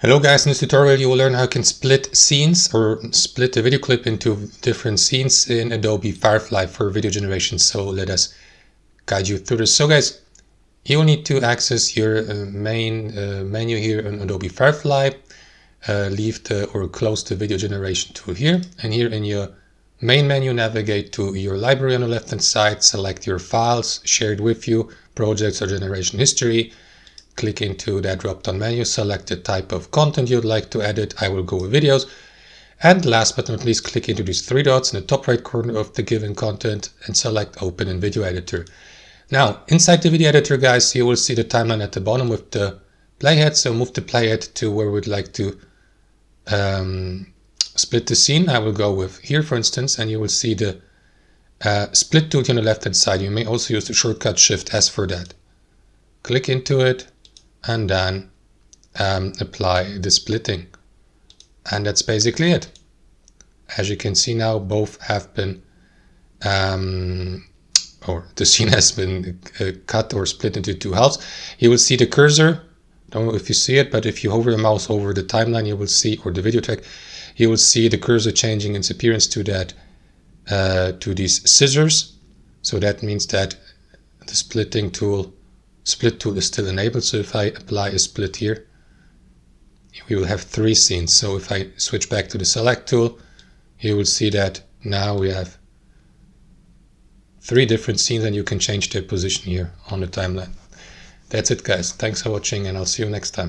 Hello guys, in this tutorial you will learn how you can split scenes or split a video clip into different scenes in Adobe Firefly for video generation. So let us guide you through this. So guys, you will need to access your main menu here in Adobe Firefly. Leave or close the video generation tool here, and here in your main menu navigate to your library on the left hand side, select your files, shared with you, projects or generation history. Click into that drop-down menu, select the type of content you'd like to edit. I will go with videos. And last but not least, click into these three dots in the top right corner of the given content and select Open in Video Editor. Now, inside the video editor, guys, you will see the timeline at the bottom with the playhead. So move the playhead to where we'd like to split the scene. I will go with here, for instance, and you will see the split tool on the left-hand side. You may also use the shortcut Shift S for that. Click into it and then apply the splitting. And that's basically it. As you can see now, both have been, or the scene has been cut or split into two halves. You will see the cursor. Don't know if you see it, but if you hover your mouse over the timeline, you will see, or the video track, you will see the cursor changing its appearance to that, to these scissors. So that means that the split tool is still enabled. So if I apply a split here, we will have three scenes. So if I switch back to the select tool, you will see that now we have three different scenes and you can change their position here on the timeline. That's it guys. Thanks for watching and I'll see you next time.